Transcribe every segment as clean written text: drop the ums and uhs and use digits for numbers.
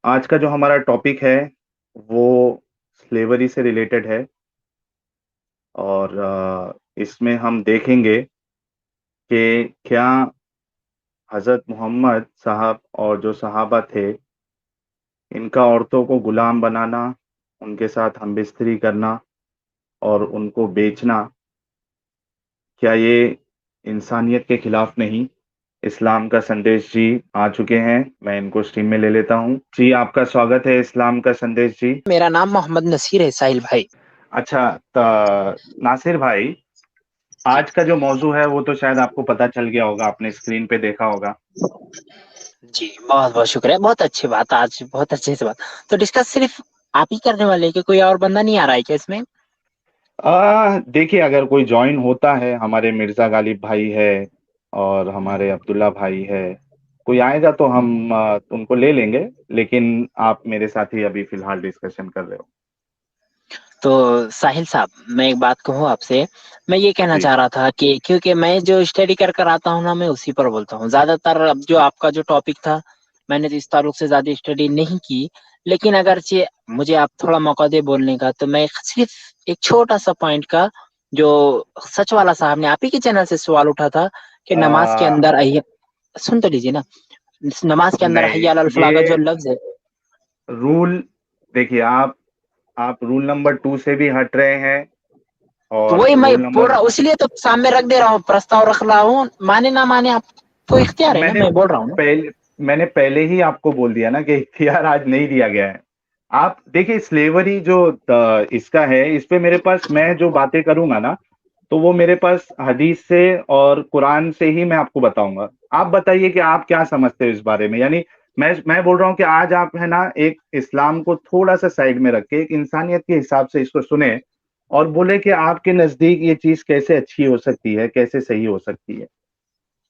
आज का जो हमारा टॉपिक है वो स्लेवरी से रिलेटेड है और इसमें हम देखेंगे कि क्या हज़रत मोहम्मद साहब और जो सहाबा थे, इनका औरतों को गुलाम बनाना, उनके साथ हमबिस्तरी करना और उनको बेचना, क्या ये इंसानियत के खिलाफ नहीं? इस्लाम का संदेश जी आ चुके हैं, मैं इनको स्ट्रीम में ले लेता हूँ। जी, आपका स्वागत है इस्लाम का संदेश जी। मेरा नाम मोहम्मद नसीर है साहिल भाई। अच्छा, नासिर भाई, जी आज का जो मौजू है वो तो शायद आपको पता चल गया होगा, आपने स्क्रीन पे देखा होगा। जी, बहुत बहुत शुक्रिया। बहुत अच्छी बात, आज बहुत अच्छे से बात। तो डिस्कस सिर्फ आप ही करने वाले हैं कि कोई और बंदा नहीं आ रहा है क्या इसमें? देखिए, अगर कोई ज्वाइन होता है, हमारे मिर्जा गालिब भाई है और हमारे अब्दुल्ला भाई है, कोई आएगा तो हम उनको ले लेंगे, लेकिन आप मेरे साथ ही अभी फिलहाल डिस्कशन कर रहे हो। तो साहिल साहब, मैं एक बात कहूँ आपसे। मैं ये कहना जी। चाह रहा था कि क्योंकि मैं जो स्टडी कर कर आता हूँ ना, मैं उसी पर बोलता हूँ ज्यादातर। अब जो आपका जो टॉपिक था, मैंने तो इस ताल्लुक से ज्यादा स्टडी नहीं की। लेकिन अगरचे मुझे आप थोड़ा मौका दे बोलने का, तो मैं सिर्फ एक छोटा सा पॉइंट का, जो सच वाला साहब ने आप ही के चैनल से सवाल उठा था कि नमाज के आ, अंदर सुन तो लीजिए ना। नमाज के अंदर नहीं, हय्या अलल फलाह का ये जो लफ्ज है। रूल, देखिए आप रूल नंबर 2 से भी हट रहे हैं तो और वही मैं रूल बोल नंबर रहा हूँ, इसलिए तो सामने रख दे रहा हूँ, प्रस्ताव रख रहा हूँ। माने ना माने आपको इख्तियार है ना, मैंने मैं बोल रहा हूँ ना। पहले मैंने पहले ही आपको बोल दिया ना कि इख्तियार आज नहीं दिया गया है। आप देखिए, स्लेवरी जो इसका है, इस पे मेरे पास, मैं जो बातें करूंगा ना, तो वो मेरे पास हदीस से और कुरान से ही मैं आपको बताऊंगा। आप बताइए कि आप क्या समझते हो इस बारे में। यानी मैं बोल रहा हूँ कि आज आप है ना, एक इस्लाम को थोड़ा सा साइड में रख के एक इंसानियत के हिसाब से इसको सुने और बोले कि आपके नजदीक ये चीज कैसे अच्छी हो सकती है, कैसे सही हो सकती है।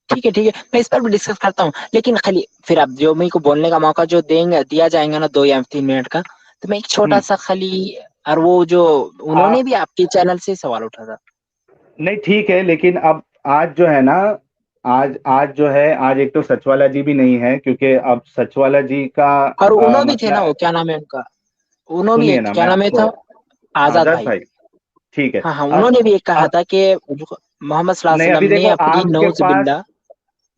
ठीक है ठीक है, मैं इस पर भी डिस्कस करता हूँ। लेकिन खाली फिर आप जो मेरे को बोलने का मौका जो देंगे, दिया जाएगा ना, 2 या 3 मिनट का, तो मैं एक छोटा हम्म। सा खाली। और वो जो उन्होंने आप भी आपके चैनल से सवाल उठा था। नहीं, ठीक है, लेकिन अब आज जो है ना, आज आज जो है, आज एक तो सचवाला जी भी नहीं है, क्योंकि अब सचवाला जी का और उन्होंने भी थे मसला ना, है। वो क्या नाम है उनका? उन्होंने भी सुनिए एक ना, क्या मैं नाम है आपको, था? आजाद आजाद भाई। भाई, ठीक है। हाँ हाँ, अब उन्होंने भी एक कहा अब था कि मोहम्मद सल्लल्लाहु नहीं, अलैहि अभी वसल्लम ने देखो अपनी आपके नौज पास बिल्ला।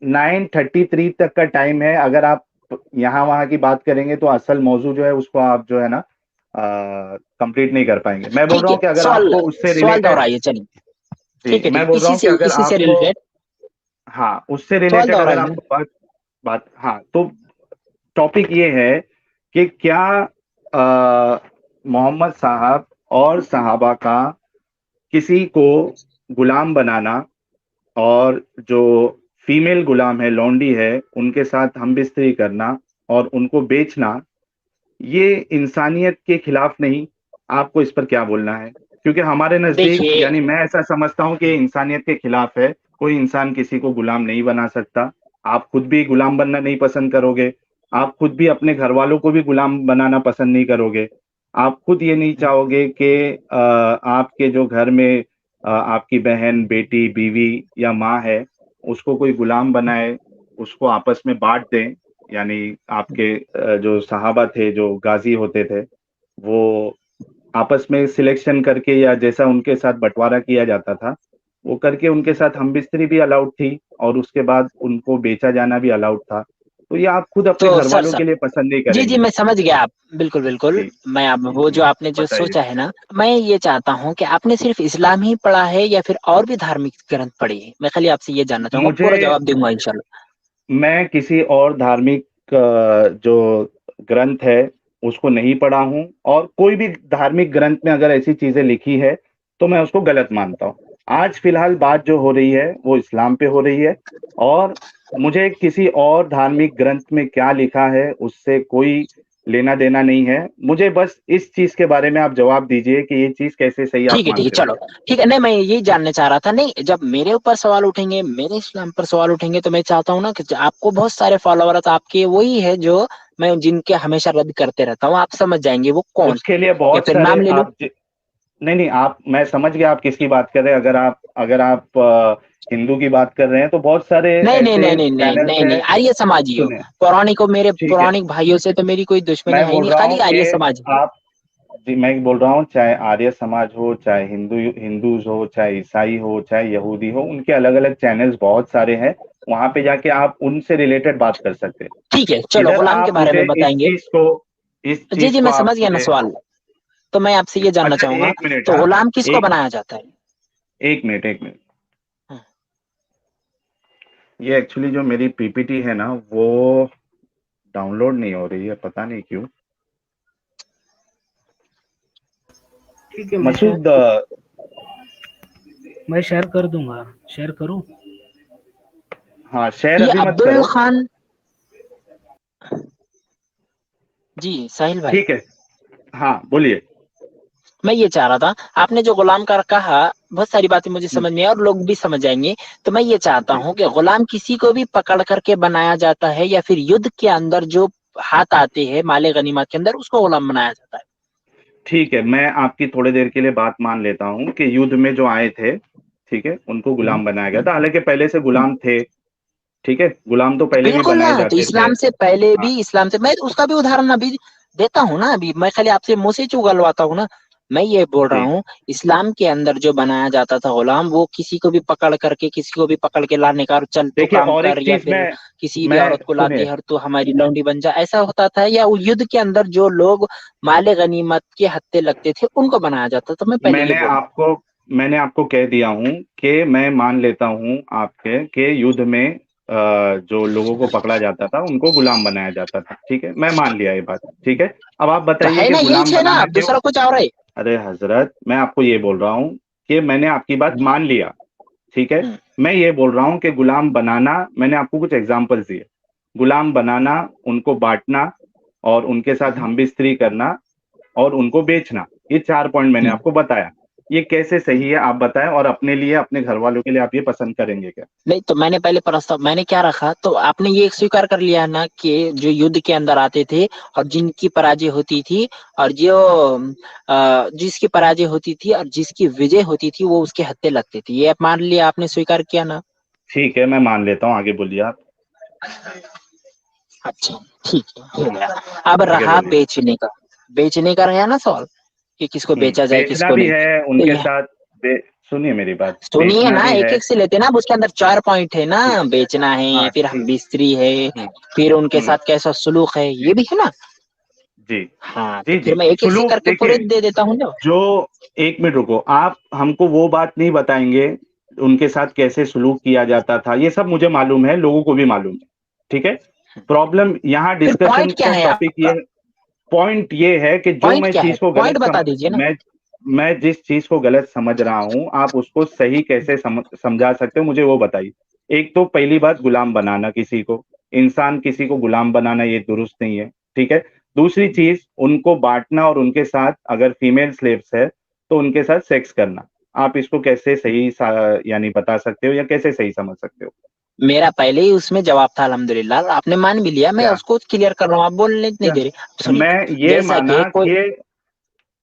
9:33 तक का टाइम है। अगर आप यहाँ वहां की बात करेंगे तो असल मौजू जो है उसको आप जो है ना कंप्लीट नहीं कर पाएंगे। मैं बोल ठीक रहा है, हूँ कि अगर सवाल आपको उससे सवाल रिलेटेड, दोहराइए, चलिए। जी, ठीक है मैं ठीक, बोल रहा हूँ कि अगर इसी से आपको, रिलेटेड हाँ, उससे सवाल रिलेटेड अगर दोहराइए। आपको बात, हाँ, तो टॉपिक ये है कि क्या मोहम्मद साहब और सहाबा का किसी को गुलाम बनाना और जो फीमेल गुलाम है, लौंडी है, उनके साथ हमबिस्तरी करना और उनको बेचना, ये इंसानियत के खिलाफ नहीं? आपको इस पर क्या बोलना है? क्योंकि हमारे नजदीक, देखिए, यानी मैं ऐसा समझता हूं कि ये इंसानियत के खिलाफ है। कोई इंसान किसी को गुलाम नहीं बना सकता। आप खुद भी गुलाम बनना नहीं पसंद करोगे। आप खुद भी अपने घर वालों को भी गुलाम बनाना पसंद नहीं करोगे। आप खुद ये नहीं चाहोगे कि आपके जो घर में आपकी बहन, बेटी, बीवी या माँ है, उसको कोई गुलाम बनाए, उसको आपस में बांट दें। यानी आपके जो सहाबा थे, जो गाजी होते थे, वो आपस में सिलेक्शन करके या जैसा उनके साथ बंटवारा किया जाता था, वो करके उनके साथ हमबिस्तरी भी अलाउड थी और उसके बाद उनको बेचा जाना भी अलाउड था। तो ये आप खुद अपने तो घर सर वालों सर के लिए पसंद नहीं जी जी, करेंगे। मैं समझ गया। आप बिल्कुल बिल्कुल। जी। मैं अब वो जी, जो आपने जो बताइए। सोचा है ना, मैं ये चाहता हूँ कि आपने सिर्फ इस्लाम ही पढ़ा है या फिर और भी धार्मिक ग्रंथ पढ़े हैं? मैं खाली आपसे ये जानना चाहूंगा, मुझे पूरा जवाब दूंगा इंशाल्लाह। मैं किसी और धार्मिक जो ग्रंथ है उसको नहीं पढ़ा हूं, और कोई भी धार्मिक ग्रंथ में अगर ऐसी चीजें लिखी है तो मैं उसको गलत मानता हूं। आज फिलहाल बात जो हो रही है वो इस्लाम पे हो रही है, और मुझे किसी और धार्मिक ग्रंथ में क्या लिखा है उससे कोई लेना देना नहीं है। मुझे बस इस चीज के बारे में आप जवाब दीजिए कि ये चीज कैसे सही आप ठीक है मानते हो। चलो। ठीक है, नहीं मैं यही जानना चाह रहा था। नहीं, जब मेरे ऊपर सवाल उठेंगे, मेरे इस्लाम पर सवाल उठेंगे, तो मैं चाहता हूँ ना कि आपको बहुत सारे फॉलोअर्स आपके वही है जो मैं जिनके हमेशा रद्द करते रहता हूँ, आप समझ जाएंगे वो कौन। उसके लिए या बहुत फिर सारे नाम ले लो। नहीं नहीं, आप, मैं समझ गया आप किसकी बात कर रहे हैं। अगर आप अगर आप हिंदू की बात कर रहे हैं तो बहुत सारे नहीं नहीं ऐसे नहीं नहीं नहीं चैनल्स नहीं हैं। नहीं, आर्य समाज ही हो। सुने, पौराणिक हो, मेरे ठीक है, पौराणिक भाइयों से तो मेरी कोई दुश्मनी मैं है ही बोल नहीं, रहा खाली हूँ कि आर्य समाज ही हो। आप, जी मैं बोल रहा हूँ, चाहे आर्य समाज हो, चाहे हिंदूज हो, चाहे ईसाई हो, चाहे यहूदी हो, उनके अलग अलग चैनल्स बहुत सारे हैं। वहां पे जाके आप उनसे रिलेटेड बात कर सकते हैं। ठीक है, चलो इधर गुलाम के आप बारे मुझे में बताएंगे। इस जी चीज जी, को मैं आप समझ गया ना मुझे, सवाल। तो मैं आपसे ये जानना अच्छा चाहूंगा, एक मिनट, तो हाँ, गुलाम किसको एक बनाया जाता है? एक मिनट, एक मिनट। हम्म, ये एक्चुअली जो मेरी पीपीटी है ना, वो डाउनलोड नहीं हो रही है, पता नहीं क्यों। ठीक है, मसूद, मैं शेयर कर दूंगा। शेयर करूं? हाँ शेयर ये अभी मत अब्दुल करो। खान। जी साहिल भाई, ठीक है, हाँ बोलिए। मैं ये चाह रहा था, आपने जो गुलाम का कहा, बहुत सारी बातें मुझे हम्म, समझ में आई और लोग भी समझ जाएंगे। तो मैं ये चाहता जी हूँ कि गुलाम किसी को भी पकड़ करके बनाया जाता है, या फिर युद्ध के अंदर जो हाथ आते हैं माले गनीमत के अंदर, उसको गुलाम बनाया जाता है? ठीक है, मैं आपकी थोड़ी देर के लिए बात मान लेता हूँ कि युद्ध में जो आए थे, ठीक है, उनको गुलाम बनाया गया था। हालांकि पहले से गुलाम थे, ठीक है, गुलाम तो पहले भी बिल्कुल बनाए ना, तो जाते थे। इस्लाम से पहले हाँ, भी, इस्लाम से मैं उसका भी उदाहरण अभी देता हूँ ना। अभी मैं खाली आपसे मुंह से चुगलवाता हूँ ना। मैं ये बोल रहा जी, हूँ, इस्लाम के अंदर जो बनाया जाता था गुलाम, वो किसी को भी पकड़ करके, किसी को भी पकड़ के लाने का, चल तू देखिए काम और एक कर, या चीज फिर किसी भी मैं औरत को लाते सुनिए, हर तू हमारी लौंडी बन जा, ऐसा होता था? या वो युद्ध के अंदर जो लोग माले गनीमत के हत्थे लगते थे उनको बनाया जाता था? मैं पहले ये मैंने बोल रहा हूँ। आपको मैंने आपको कह दिया हूँ कि मैं मान लेता हूँ आपके के युद्ध में जो लोगों को पकड़ा जाता था उनको गुलाम बनाया जाता था, ठीक है, मैं मान लिया ये बात, ठीक है। अब आप तो बताइए है कि ना, यही गुलाम है ना, बनाना अब क्यों। दूसरा कुछ और है? अरे हजरत, मैं आपको ये बोल रहा हूँ कि मैंने आपकी बात हम्म, मान लिया, ठीक है। हम्म, मैं ये बोल रहा हूँ कि गुलाम बनाना, मैंने आपको कुछ एग्जांपल्स दिए। गुलाम बनाना, उनको बांटना, और उनके साथ हम्म, हम बिस्तरी करना, और उनको बेचना, ये 4 पॉइंट मैंने हम्म। आपको बताया। ये कैसे सही है आप बताएं, और अपने लिए, अपने घर वालों के लिए आप ये पसंद करेंगे क्या? नहीं, तो मैंने पहले प्रस्ताव मैंने क्या रखा, तो आपने ये स्वीकार कर लिया ना कि जो युद्ध के अंदर आते थे और जिनकी पराजय होती थी, और जो जिसकी पराजय होती थी और जिसकी विजय होती थी, वो उसके हत्थे लगते थे, ये आप मान लिया, आपने स्वीकार किया ना? ठीक है, मैं मान लेता हूँ, आगे बोलिए आप। अच्छा, ठीक है, हो गया। अब आगे रहा बोलिए। बेचने का रहा ना सवाल, कि किसको बेचा जाए बेचना किसको भी नहीं। है तो उनके ये साथ, सुनिए मेरी बात, सुनिए बेचना ना, भी एक है। एक से लेते ना, अब उसके अंदर 4 पॉइंट है ना। ठीक, बेचना है, हाँ फिर हम ठीक, बिस्त्री है, हम्म, फिर उनके हम्म, साथ कैसा सुलूक है, ये भी है ना। जी, हाँ, तो जी, फिर जी, मैं एक एक से सुलूक करके पूरे देखिए, दे देता हूँ ना। जो, एक मिनट रुको, आप हमको वो बात नहीं बताएंगे उनके साथ कैसे सलूक किया जाता था, ये सब मुझे मालूम है, लोगों को भी मालूम है, ठीक है। प्रॉब्लम यहाँ फिर डिस्कशन पॉइंट क्या का है टॉपिक आपका? ये, पॉइंट ये है कि जो पॉइंट मैं क्या है? चीज को पॉइंट बता दीजिए ना। मैं जिस चीज को गलत समझ रहा हूं, आप उसको सही कैसे समझा सकते हो, मुझे वो बताइए। एक तो पहली बात, गुलाम बनाना किसी को, इंसान किसी को गुलाम बनाना ये दुरुस्त नहीं है, ठीक है। दूसरी चीज, उनको बांटना और उनके साथ अगर फीमेल स्लेव्स है तो उनके साथ सेक्स करना, आप इसको कैसे सही यानी बता सकते हो या कैसे सही समझ सकते हो? मेरा पहले ही उसमें जवाब था, अल्हम्दुलिल्लाह, आपने मान भी लिया, मैं क्या उसको क्लियर कर रहा हूँ, आप बोलने नहीं क्या दे रहे। सुनिए, मैं ये जैसा माना कि कोई, कि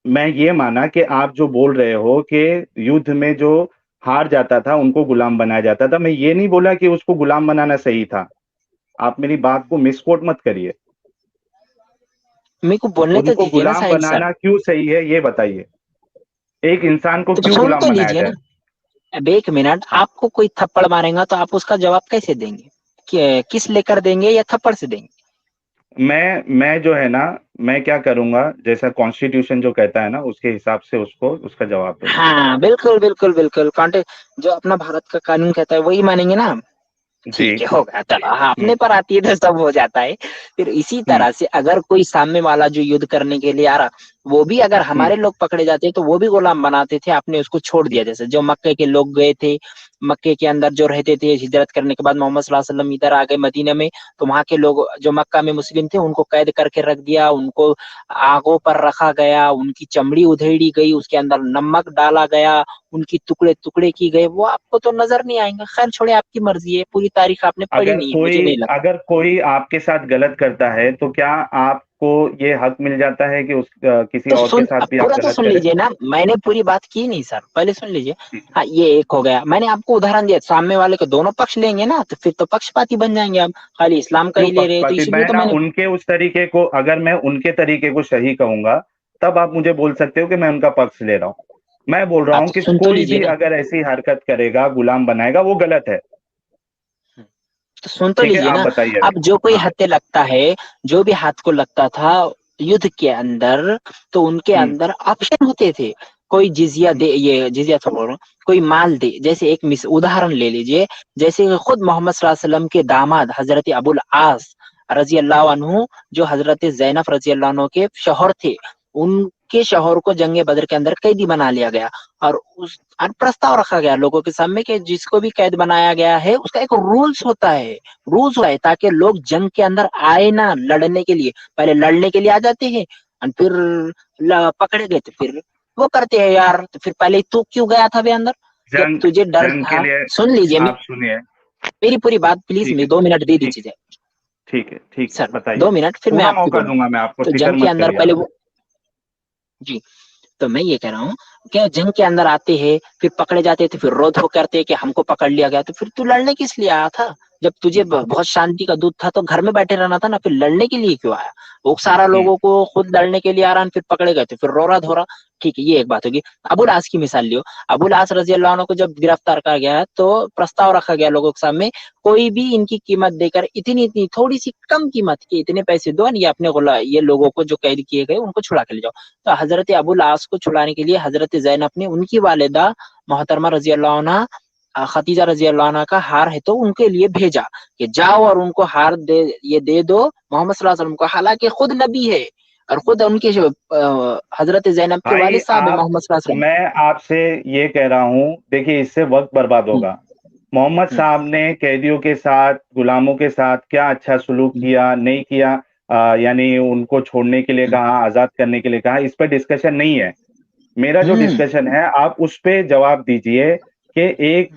मैं ये माना कि आप जो बोल रहे हो कि युद्ध में जो हार जाता था उनको गुलाम बनाया जाता था, मैं ये नहीं बोला कि उसको गुलाम बनाना सही था। आप मेरी बात को मिसकोट मत करिए। मेरे को बोलने तो उनको दीजिए ना गुलाम साहिल सर। बनाना क्यों सही है ये बताइए, एक इंसान को तो क्यों सुन गुलाम तो बनाया लीजिए ना। जाए? अब एक मिनट, हाँ, आपको कोई थप्पड़ मारेगा तो आप उसका जवाब कैसे देंगे? किस लेकर देंगे, या थप्पड़ से देंगे? मैं जो है ना, मैं क्या करूंगा, जैसा कॉन्स्टिट्यूशन जो कहता है ना, उसके हिसाब से उसको उसका जवाब दूंगा। हाँ, बिल्कुल बिल्कुल बिल्कुल, कांटे जो अपना भारत का कानून कहता है वही मानेंगे ना। जी, ठीक है, हो गया, चलो, हाँ, हम्म, अपने पर आती है तो सब हो जाता है। फिर इसी हम्म, तरह से अगर कोई सामने वाला जो युद्ध करने के लिए आ रहा, वो भी अगर हम्म, हमारे लोग पकड़े जाते तो वो भी गुलाम बनाते थे, आपने उसको छोड़ दिया। जैसे जो मक्के के लोग गए थे, मक्के के अंदर जो रहते थे, हिजरत करने के बाद मोहम्मद सल्लल्लाहु अलैहि वसल्लम इधर आ गए मदीना में, तो वहां के लोग जो मक्का में मुस्लिम थे उनको कैद करके रख दिया, उनको आगों पर रखा गया, उनकी चमड़ी उधेड़ी गई, उसके अंदर नमक डाला गया, उनकी टुकड़े टुकड़े की गए, वो आपको तो नजर नहीं आएंगे। खैर छोड़े, आपकी मर्जी है, पूरी तारीख आपने पढ़ी नहीं है, मुझे नहीं लगता। अगर कोई आपके साथ गलत करता है तो क्या आप आपको ये हक मिल जाता है कि किसी तो और के सुन, साथ अब भी आप पूरा तो गलत सुन करें? लीजिए ना, मैंने पूरी बात की नहीं सर, पहले सुन लीजिए। ठीक हाँ, ये एक हो गया, मैंने आपको उदाहरण दिया, सामने वाले के दोनों पक्ष लेंगे ना तो फिर तो पक्षपाती बन जाएंगे आप, खाली इस्लाम का क्यों ही ले रहे हैं, तो पक्षपाती? इसलिए मैं तो ना मैंने। उनके उस तरीके को, अगर मैं उनके तरीके को सही कहूंगा तब आप मुझे बोल सकते हो कि मैं उनका पक्ष ले रहा हूँ। मैं बोल रहा आप हूँ तो कि सुन तो कोई लीजिए भी ना, अगर ऐसी हरकत करेगा, गुलाम बनाएगा, वो गलत है। तो सुन तो ठीक है, लीजिए आप ना। बताइए। अब जो कोई हाँ। हत्या लगता है, जो भी हाथ को लगता था युद्ध के अंदर, तो उनके हम्म। अंदर ऑप्शन होते थे। कोई जिजिया दे, ये जिजिया तो बोल रहा हूँ, कोई माल दे। जैसे एक उदाहरण ले लीजिए, जैसे कि खुद मोहम्मद सल्लल्लाहु अलैहि वसल्लम के दामाद हजरत अबुल आस रजी अल्लाह अन्हु, जो हजरत जैनब रजी अल्लाह अन्हु के शौहर थे, उनके शौहर को जंगे बदर के अंदर कैदी बना लिया गया। और उस प्रस्ताव रखा गया लोगों के सामने कि जिसको भी कैद बनाया गया है उसका एक रूल्स होता है, रूल्स होता है, ताकि लोग जंग के अंदर आए ना लड़ने के लिए। पहले लड़ने के लिए आ जाते हैं और फिर पकड़े गए तो फिर वो करते हैं यार। तो फिर पहले तू क्यों गया था बे अंदर, जब जंग तुझे डर जंग के था? लिए सुन लीजिए, आप सुनिए। मेरी पूरी बात प्लीज, ठीक मेरी है, 2 मिनट दे ठीक, दीजिए ठीक है, सर, बताइए। 2 मिनट फिर मैं पूरा आपकी मौका बोलूंगा। दूंगा मैं आपको, तो फिक्र जंग के मत अंदर करिए पहले आप। वो, जी, तो मैं ये कह रहा हूँ कि जंग के अंदर आते हैं, फिर पकड़े जाते थे, फिर रोध हो करते कि हमको पकड़ लिया गया, तो फिर तू लड़ने किस लिए आया था? जब तुझे बहुत शांति का दूत था तो घर में बैठे रहना था ना, फिर लड़ने के लिए क्यों आया? वो सारा हम्म। लोगों को खुद लड़ने के लिए आ रहा है, फिर पकड़े गए तो फिर रो रहा धो रहा। ठीक है, ये एक बात होगी। अबुल आस की मिसाल लियो, अबुल आस रजी अल्लाह अन्हु को जब गिरफ्तार किया गया तो प्रस्ताव रखा गया लोगों के सामने, कोई भी इनकी कीमत देकर इतनी इतनी थोड़ी सी कम कीमत के इतने पैसे दो, ये अपने ये लोगों को जो कैद किए गए उनको छुड़ा के ले जाओ। तो हजरत अबुल आस को छुड़ाने के लिए हजरत जैनब ने उनकी वालिदा मोहतरमा रजी अल्लाह अन्हा, खतीजा रजी अल्लाह अन्हा का हार है तो उनके लिए भेजा कि जाओ और उनको हार दे, ये दे दो मोहम्मद सल्लल्लाहु अलैहि वसल्लम को, हालांकि खुद नबी है और खुद उनके हजरत जैनब के भाई वालिद साहब है आप, मोहम्मद सल्लल्लाहु अलैहि मैं आपसे ये कह रहा हूँ, देखिए इससे वक्त बर्बाद वसल्लम। होगा। मोहम्मद साहब ने कैदियों के साथ, गुलामों के साथ क्या अच्छा सलूक किया, नहीं किया, यानी उनको छोड़ने के लिए कहा, आजाद करने के लिए कहा, इस पर डिस्कशन नहीं है। मेरा जो डिस्कशन है आप उस पे जवाब दीजिए कि एक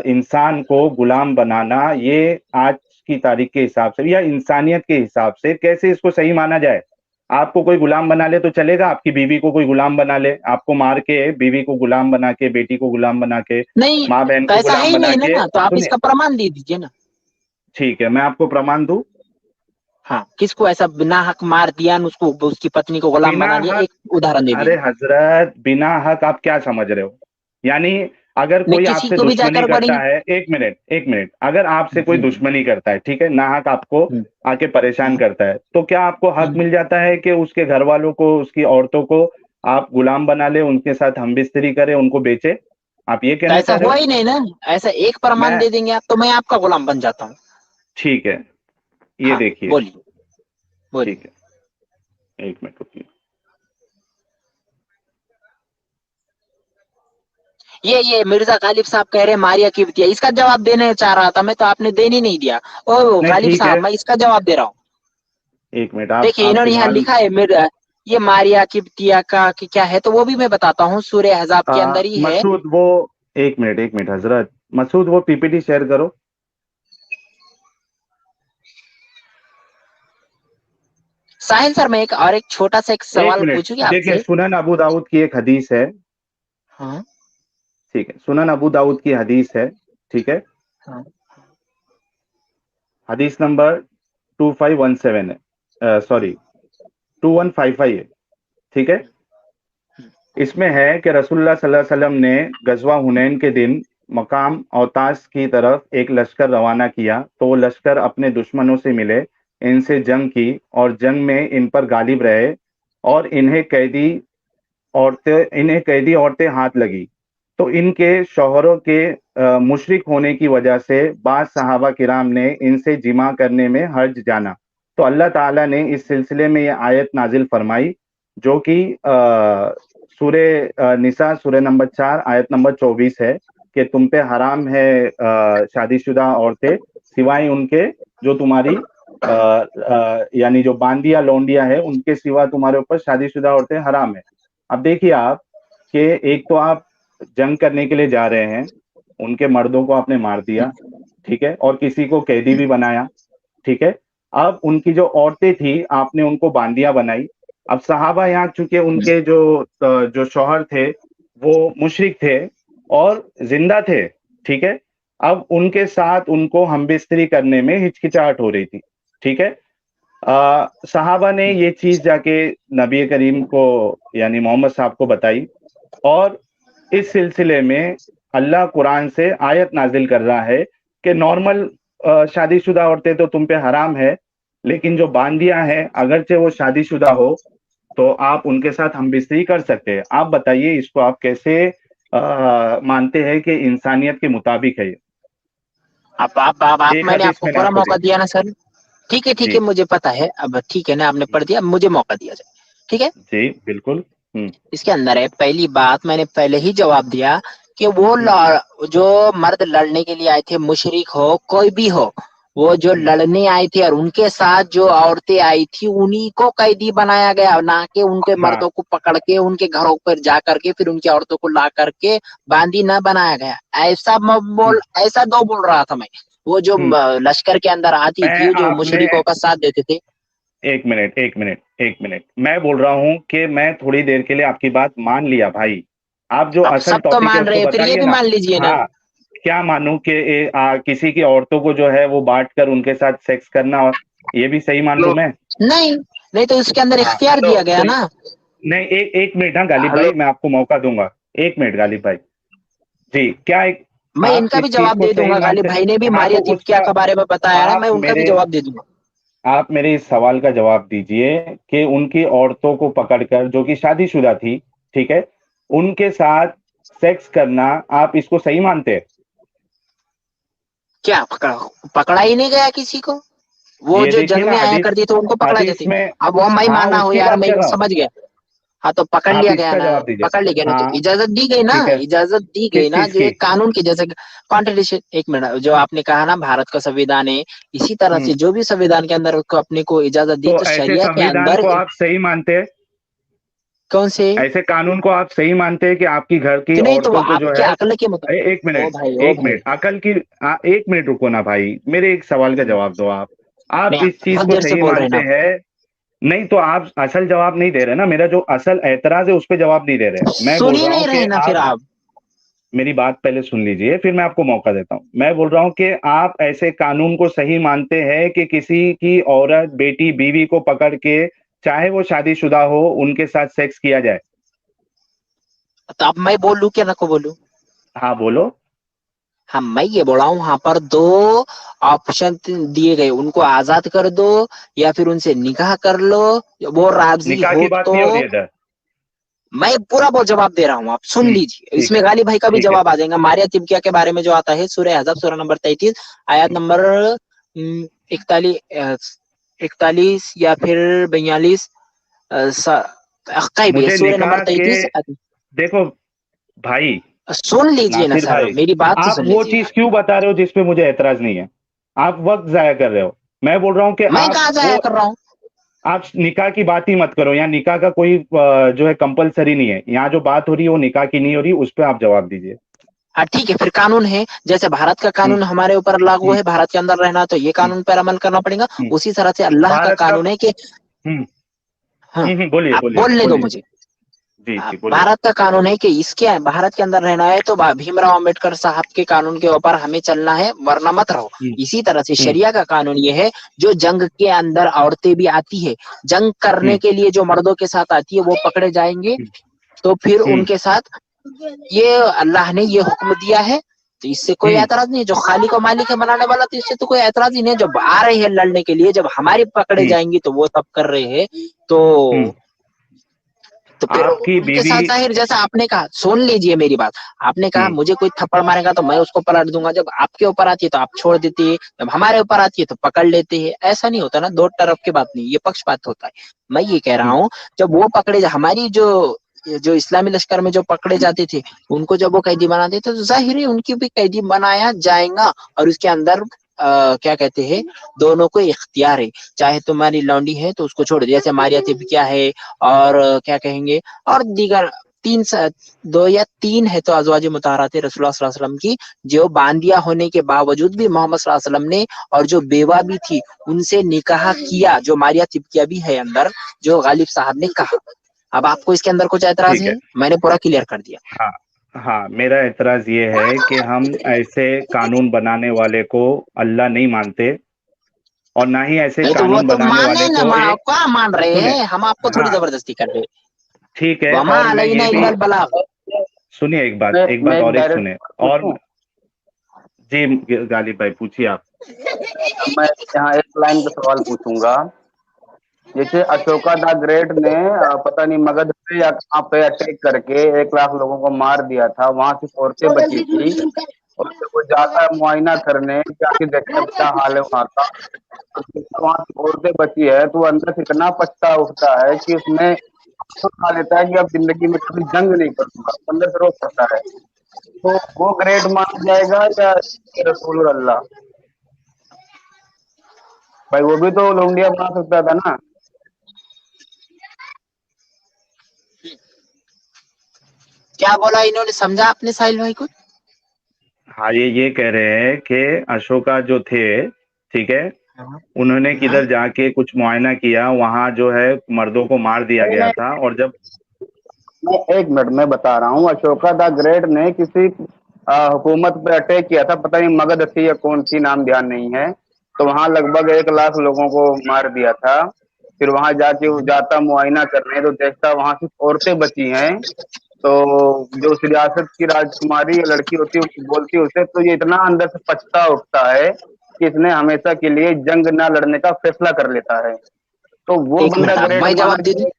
इंसान को गुलाम बनाना, ये आज की तारीख के हिसाब से या इंसानियत के हिसाब से कैसे इसको सही माना जाए? आपको कोई गुलाम बना ले तो चलेगा, आपकी बीवी को कोई गुलाम बना ले, आपको मार के बीवी को गुलाम बना के, बेटी को गुलाम बना के, नहीं, माँ बहन तो को ऐसा है गुलाम ही बना नहीं के, ना, तो आप सुनिए। इसका प्रमाण दे दीजिए ना। ठीक है, मैं आपको प्रमाण दूं। हाँ, किसको ऐसा बिना हक मार दिया, उसको उसकी पत्नी को गुलाम बिना बना दिया, हक? एक उदाहरण दे अरे दीजिए। हजरत, बिना हक आप क्या समझ रहे हो? यानी अगर नहीं, कोई किसी आपसे को भी दुश्मनी जाकर बड़ी। करता है, एक मिनट एक मिनट, अगर आपसे कोई दुश्मनी करता है, ठीक है, नाहक आपको आके परेशान करता है, तो क्या आपको हक मिल जाता है कि उसके घर वालों को, उसकी औरतों को आप गुलाम बना ले, उनके साथ हमबिस्तरी करे, उनको बेचे? आप ये तो कहना ऐसा चाह रहे हुआ हो? ही नहीं ना, ऐसा एक प्रमाण मैं, दे देंगे आप तो मैं आपका गुलाम बन जाता हूँ। ठीक है, ये हाँ, देखिए। बोलिए बोलिए। ठीक है, एक मिनट रुकिए। ये मिर्जा गालिब साहब कह रहे हैं मारिया की बिटिया, इसका जवाब देने चाह रहा था मैं, तो आपने देने नहीं दिया। ओ नहीं गालिब ठीक है, साहब, मैं इसका जवाब दे रहा हूँ। एक मिनट, देखिए, आप इन्होंने यहाँ फिलहाल, लिखा है मेरा, ये मारिया की बिटिया का कि क्या है, तो वो भी मैं बताता हूँ, सूर्य हजाब के अंदर ही है। मसूद वो, एक मिनट हजरत, मसूद वो पीपीटी शेयर करो। साहिल सर, मैं एक छोटा सा एक एक सवाल मिनट, पूछूंगी देखिए आपसे? सुनन अबू दाऊद की एक हदीस है। हाँ ठीक है, सुनन अबू दाऊद की हदीस है। ठीक है, हाँ। हदीस नंबर 2517 है, सॉरी 2155 है। ठीक है, इसमें है कि रसूलुल्लाह सल्लल्लाहु अलैहि वसल्लम ने गजवा हुनैन के दिन मकाम औतास की तरफ एक लश्कर रवाना किया, तो वो लश्कर अपने दुश्मनों से मिले, इनसे जंग की और जंग में इन पर गालिब रहे, और इन्हें कैदी औरतें हाथ लगी। तो इनके शौहरों के मुशरिक होने की वजह से बाज सहाबा किराम ने इनसे जिमा करने में हर्ज जाना। तो अल्लाह ताला ने इस सिलसिले में ये आयत नाजिल फरमाई, जो कि सूरे निसा सूरे नंबर 4 आयत नंबर 24 है, कि तुम पे हराम है शादीशुदा औरतें, सिवाय उनके जो तुम्हारी यानी जो बांदिया लौंडिया है, उनके सिवा तुम्हारे ऊपर शादीशुदा औरतें हराम है। अब देखिए आप, कि एक तो आप जंग करने के लिए जा रहे हैं, उनके मर्दों को आपने मार दिया, ठीक है, और किसी को कैदी भी बनाया, ठीक है। अब उनकी जो औरतें थी आपने उनको बांदियां बनाई। अब सहाबा यहाँ चूंकि उनके जो शौहर थे वो मुशरिक थे और जिंदा थे, ठीक है। अब उनके साथ उनको हमबिस्तरी करने में हिचकिचाहट हो रही थी, ठीक है। सहाबा ने ये चीज जाके नबी करीम को यानी मोहम्मद साहब को बताई और इस सिलसिले में अल्लाह कुरान से आयत नाजिल कर रहा है कि नॉर्मल शादीशुदा औरतें तो तुम पे हराम है, लेकिन जो बांदियां हैं अगरचे वो शादीशुदा हो तो आप उनके साथ हमबिस्तरी कर सकते हैं। आप बताइए इसको आप कैसे मानते हैं कि इंसानियत के मुताबिक है ये? आप एक मैंने हदीस आपको मैंने पूरा आपको दी। मौका दिया ना सर। ठीक जी है, मुझे पता है। अब ठीक है ना, आपने पढ़ दिया, मुझे मौका दिया जाए, ठीक है। जी बिल्कुल। इसके अंदर है, पहली बात मैंने पहले ही जवाब दिया कि हम्म, जो मर्द लड़ने के लिए आए थे, मुशरिक हो कोई भी हो, वो जो हम्म, लड़ने आई थी और उनके साथ जो औरतें आई थी उन्हीं को कैदी बनाया गया, ना कि उनके हाँ मर्दों को पकड़ के उनके घरों पर जा करके फिर उनकी औरतों को ला करके बांदी ना बनाया गया। हम्म, ऐसा दो बोल रहा था मैं। वो जो हम्म। लश्कर के अंदर आती मैं थी जो आपने मुशरिकों का साथ देते थे। एक मिनट एक मिनट एक मिनट, मैं बोल रहा हूँ कि मैं थोड़ी देर के लिए आपकी बात मान लिया भाई। आप जो अब असल सब तो टॉपिक है मान उसको रहे हैं, फिर ये बताइए भी ना। मान लीजिए ना। हाँ, क्या मानूं कि किसी की औरतों को जो है वो बांट कर उनके साथ सेक्स करना, ये भी सही मान लूं मैं? नहीं, नहीं तो इसके अंदर हाँ इख्तियार दिया गया ना। नहीं, एक एक मिनट, हाँ गालिब हेलो, भाई मैं आपको मौका दूंगा। एक मिनट गालिब भाई जी, क्या एक मैं आप इनका भी इस चीज जवाब को दे सही दूंगा। गालिब मानते? भाई ने भी हाँ तो मारिया तिब्किया उसका के बारे में बताया ना, आप मैं उनका भी मेरे जवाब दे दूंगा। आप मेरे इस सवाल का जवाब दीजिए कि उनकी औरतों को पकड़कर जो कि शादीशुदा थी, ठीक है, उनके साथ सेक्स करना आप इसको सही मानते हैं? क्या पकड़ा ही नहीं गया किसी को। वो ये जो देखिए जंग ना में आया हदीस, करती तो उनको पकड़ा हदीस जाती। में। अब वो मैं हाँ माना हो उसकी यार, बात मैं कर रहा हूँ, समझ गया। हाँ तो पकड़ आप लिया गया इसका ना, जवाब दीजिए। पकड़ लिया गया ना, तो हाँ इजाजत दी गई ना, ठीक है, इजाजत दी गई किस ना, चीज जो की? एक कानून की जैसे कॉन्ट्रडिक्शन। एक मिनट, जो आपने कहा ना भारत का संविधान है, इसी तरह हम्म, से जो भी संविधान के अंदर उसको अपने को इजाजत दी तो तो ऐसे शरिया के संविधान अंदर को आप सही मानते हैं? कौन से। ऐसे कानून को आप सही मानते हैं कि आपकी घर की तो नहीं, तो वो औरतों को जो आपके है अकल के मुताबिक। एक ओ मिनट भाई, ओ एक भाई, मिनट अकल की एक मिनट रुको ना भाई, मेरे एक सवाल का जवाब दो आप नहीं आप इस चीज बहुत को देर से सही बोल रहे हैं मानते ना। हैं? नहीं तो आप असल जवाब नहीं दे रहे ना, मेरा जो असल एतराज है उस पर जवाब नहीं दे रहे। मैं सुन बोल ही रहा हूँ नहीं कि रहे ना फिर आप आप। मेरी बात पहले सुन लीजिए फिर मैं आपको मौका देता हूँ। मैं बोल रहा हूँ कि आप ऐसे कानून को सही मानते हैं कि किसी की औरत बेटी बीवी को पकड़ के चाहे वो शादीशुदा हो उनके साथ सेक्स किया जाए? तो अब मैं बोलूं क्या ना को बोलूं। हाँ बोलो। हाँ, मैं ये बोल रहा हूँ, वहां पर दो ऑप्शन दिए गए, उनको आजाद कर दो या फिर उनसे निकाह कर लो। वो राजी निकाह हो की बात तो नहीं हो रही है इधर। मैं पूरा बहुत जवाब दे रहा हूँ, आप सुन लीजिए। ठीक इसमें है, गाली भाई का भी ठीक है। जवाब आ जाएगा। मारिया तिब्किया के बारे में जो आता है सूरह हज़ब सूरह नंबर 33 आयत नंबर 41 या फिर 42। मुझे सूरह नंबर निकाह के 33। देखो भाई, सुन लीजिए ना नासिर सर, भाई, मेरी बात तो आप सुन वो लीजिएगा। चीज क्यों बता रहे हो जिस पे मुझे एतराज नहीं है? आप वक्त जाया कर रहे हो। मैं बोल रहा हूँ कि मैं आप कहाँ जाया वो कर रहा हूँ। आप निकाह की बात ही मत करो। यहाँ निकाह का कोई जो है कंपलसरी नहीं है। यहाँ जो बात हो रही है वो निकाह की नहीं हो रही, उस पर आप जवाब दीजिए। हाँ ठीक है, फिर कानून है, जैसे भारत का हम्म, कानून हमारे ऊपर लागू हम्म, है, भारत के अंदर रहना तो ये हम्म, कानून पर अमल करना पड़ेगा। हम्म। उसी तरह से अल्लाह का भारत का कानून है कि हम्म, हाँ, बोलिए आप बोलिए बोलने दो बोलिए। मुझे। जी जी बोलिए। भारत का कानून है कि इसके भारत के अंदर रहना है तो भीमराव अंबेडकर साहब के कानून के ऊपर हमें चलना है, वरना मत रहो। हम्म, इसी तरह से हम्म, शरिया का कानून ये है, जो जंग के अंदर औरतें भी आती है, जंग करने हम्म, के लिए जो मर्दों के साथ आती है वो पकड़े जाएंगे। हम्म, तो फिर हम्म, उनके साथ ये अल्लाह ने ये हुक्म दिया है, तो इससे कोई हम्म, एतराज नहीं है। जो खालिक और मालिक है बनाने वाला, तो इससे तो कोई एतराज ही नहीं है। जब आ रहे हैं लड़ने के लिए, जब हमारी पकड़े हम्म, जाएंगी तो वो तब कर रहे हैं। तो हम्म। फिर आपकी उनके बीवी साथ जाहिर, जैसा आपने कहा, सुन लीजिए मेरी बात। आपने कहा हम्म, मुझे कोई थप्पड़ मारेगा तो मैं उसको पलट दूंगा, जब आपके ऊपर आती है तो आप छोड़ देते हैं, जब हमारे ऊपर आती है तो पकड़ लेते हैं। ऐसा नहीं होता ना, दो तरफ की बात नहीं, ये पक्षपात होता है। मैं ये कह रहा हम्म, हूँ, जब वो पकड़े हमारी जो इस्लामी लश्कर में जो पकड़े जाते थे, उनको जब वो कैदी बनाते थे तो जाहिर है उनकी भी कैदी बनाया जाएगा। और उसके अंदर क्या कहते हैं, दोनों को इख्तियार है। चाहे तुम्हारी लौंडी है तो उसको छोड़ दे, जैसे मारिया तिब्किया है और क्या कहेंगे, और दीगर 2 या 3 है तो अज़वाज मुताहरात रसूलुल्लाह सल्लल्लाहु अलैहि वसल्लम की, जो बांदिया होने के बावजूद भी मोहम्मद सल्लल्लाहु अलैहि वसल्लम ने, और जो बेवा भी थी उनसे निकाह किया, जो मारिया तिब्तिया भी है अंदर, जो गालिब साहब ने कहा। अब आपको इसके अंदर कुछ एतराज ठीक है। है? मैंने पूरा क्लियर कर दिया। हाँ हाँ, मेरा एतराज ये है कि हम ऐसे कानून बनाने वाले को अल्लाह नहीं मानते, और ना ही ऐसे नहीं तो वो कानून तो बनाने माने वाले ना, को एक क्या मान रहे सुने। हैं? हम आपको थोड़ी हाँ जबरदस्ती कर रहे हैं। ठीक है, वमा और मैं अलैना ये भी इल्लल बलाग। सुनिए, एक मैं बात एक और एक डायरेक्ट सुने। और पूछूं? जी गालिब भाई पूछिए आप। मैं यहाँ एक लाइन का सवाल पूछूंगा। जैसे अशोका द ग्रेट ने पता नहीं मगध पे या कहाँ पे अटैक करके 1 लाख लोगों को मार दिया था, वहां सिर्फ औरतें बची थी, और जब वो जाता है मुआयना करने कि आके देखता है क्या हाल है वहाँ का, तो देखता है वहाँ सिर्फ औरतें बची है, तो वो अंदर से इतना पछता उठता है कि उसमें तो खा लेता है कि अब जिंदगी में कभी जंग नहीं करूंगा, अंदर से रो पड़ता है। तो वो ग्रेट मान जाएगा या रसूल अल्लाह? भाई वो भी तो लौंडिया बना सकता था ना। क्या बोला इन्होंने, समझा आपने साहिल भाई को? हाँ, ये कह रहे हैं कि अशोका जो थे, ठीक है, उन्होंने हाँ। किधर जाके कुछ मुआयना किया, वहां जो है मर्दों को मार दिया नहीं गया नहीं, था, और जब मैं 1 मिनट में बता रहा हूँ। अशोका द ग्रेट ने किसी हुकूमत पे अटैक किया था, पता नहीं मगध थी या कौन सी, नाम ध्यान नहीं है, तो वहां लगभग 1 लाख लोगों को मार दिया था। फिर वहां जाके वो जाता मुआयना करने, तो देखता वहां सिर्फ औरतें बची हैं, तो जो उस रियासत की राजकुमारी या लड़की होती है वो बोलती है उसे, तो ये इतना अंदर से पछता उठता है कि इसने हमेशा के लिए जंग ना लड़ने का फैसला कर लेता है। तो वो एक बंदा मिनट, अब ग्रेट मैं माना जवाब दे दूं?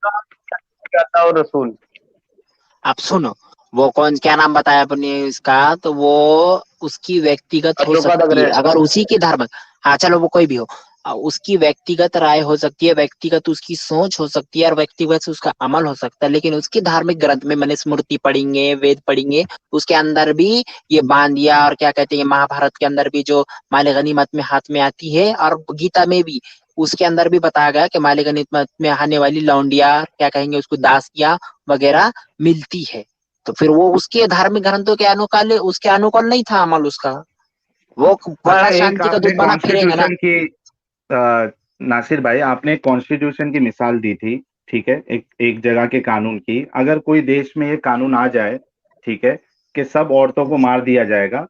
जाता और रसूल? आप सुनो, वो कौन, क्या नाम बताया आपने इसका? तो वो उसकी व्यक्तिगत हो अशोका द सकती है, ग्रेट। अगर उसी की धार्मिक, हाँ चलो वो कोई भी हो, उसकी व्यक्तिगत राय हो सकती है, व्यक्तिगत उसकी सोच हो सकती है, और व्यक्तिगत से उसका अमल हो सकता है, लेकिन उसकी धार्मिक ग्रंथ में मैंने स्मृति पढ़ेंगे, वेद पढ़ेंगे, उसके अंदर भी ये बांदिया और क्या कहते हैं, महाभारत के अंदर भी जो माल गनीमत में हाथ में आती है, और गीता में भी उसके अंदर भी बताया गया कि माल गनीमत में आने वाली लौंडिया, क्या कहेंगे उसको, दासियां वगैरह मिलती है। तो फिर वो उसके धार्मिक ग्रंथों के अनुकूल, उसके अनुकूल नहीं था अमल उसका, वो अच्छा, बड़ा एक शांति का आपने दूत बना फिरेगा ना। कॉन्स्टिट्यूशन की नासिर भाई, आपने कॉन्स्टिट्यूशन की मिसाल दी थी, ठीक है, एक जगह के कानून की। अगर कोई देश में ये कानून आ जाए, ठीक है, कि सब औरतों को मार दिया जाएगा,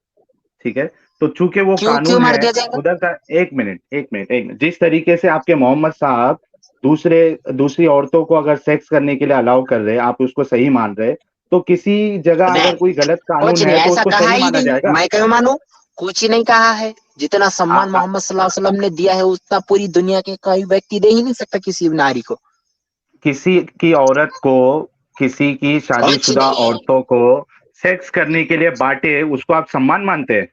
ठीक है, तो चूंकि वो क्यों क्यों कानून मार है दिया जाएगा? उधर का, एक मिनट, जिस तरीके से आपके मोहम्मद साहब दूसरी औरतों को अगर सेक्स करने के लिए अलाउ कर रहे हैं, आप उसको सही मान रहे, तो किसी जगह नहीं, अगर कोई गलत कुछ कानून नहीं है तो ऐसा उसको कहा सही ही माना नहीं, जाएगा। मैं क्यों मानू? कुछ ही नहीं कहा है। जितना आ, सम्मान आ, मोहम्मद सल्लल्लाहु अलैहि वसल्लम ने दिया है उतना पूरी दुनिया के कोई व्यक्ति दे ही नहीं सकता किसी भी नारी को। किसी की औरत को, किसी की कुछ शादीशुदा नहीं, औरतों को सेक्स करने के लिए बांटे, उसको आप सम्मान मानते हैं?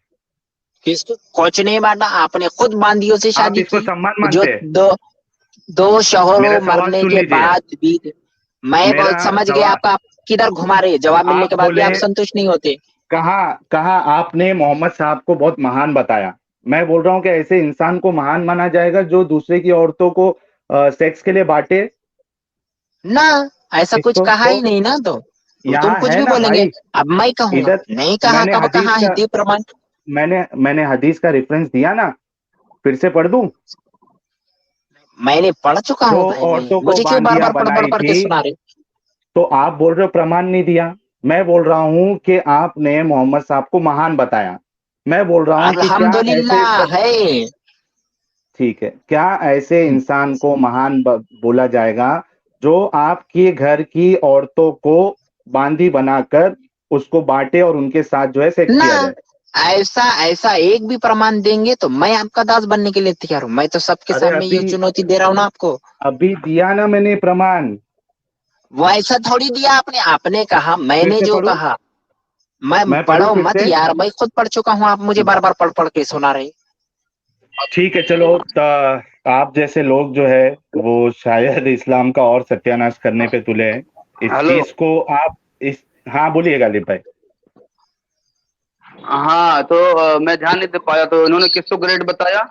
किसको कुछ नहीं बांटा? आपने खुद बांदियों से आप शादी इसको की, सम्मान जो मानते हैं? दो मेरा शौहरों सवाल मरने सुन के लीजिए। बाद भी। मैं मेरा बहुत समझ गया सवाल, आपका, आप किधर घुमा रहे हैं, जवाब मिलने आप के बाद भी बोले, आप संतुष्ट नहीं होते। कहा कहा आपने मोहम्मद साहब को बहुत महान बताया। मैं बोल रहा हूँ कि ऐसे इंसान को महान माना जाएगा जो दूसरे की औरतों को सेक्स के लिए बांटे? ना, ऐसा कुछ इसको कहा तो ही नहीं ना, तो तुम यहाँ कुछ है भी ना बोलेंगे। भाई। अब मैं कहूंगा इधर नहीं कहा, मैंने कब हदीस कहा है, का दे प्रमाण। मैंने हदीस का रेफरेंस दिया ना, फिर से पढ़ दूं? मैंने पढ़ चुका जो हूँ भाई, मैं औरतों को मुझे क्यों बार बांदिया बार बनाई पढ़ के थी, सुना रहे? तो आप बोल रहे हो प्रमाण नहीं दिया। मैं बोल रहा हूँ कि आपने मोहम्मद साहब को महान बताया। मैं बोल रहा हूँ कि क्या ऐसे अल्हम्दुलिल्लाह है। ठीक है, क्या ऐसे इंसान को महान बोला जाएगा जो आपके घर की औरतों को बांदी बनाकर उसको बांटे और उनके साथ जो है सेक्स ना, किया जाए? ऐसा ऐसा एक भी प्रमाण देंगे तो मैं आपका दास बनने के लिए तैयार हूँ। मैं तो सबके अरे सामने ये अभी चुनौती दे रहा हूँ ना आपको। अभी दिया ना मैंने प्रमाण। वो ऐसा थोड़ी दिया आपने, आपने कहा, फिर मैंने से जो पढ़ूं? कहा। मैं मैं पढ़ूं पढ़ो फिर मत से? यार, मैं खुद पढ़ चुका हूँ, आप मुझे बार बार पढ़ के सुना रहे। ठीक है, चलो। आप जैसे लोग जो है वो शायद इस्लाम का और सत्यानाश करने पे तुले हैं। इस हेलो। चीज को आप इस हाँ, बोलिए गालिब भाई। हाँ, तो मैं ध्यान नहीं दे पाया, तो इन्होंने किसको ग्रेड बताया?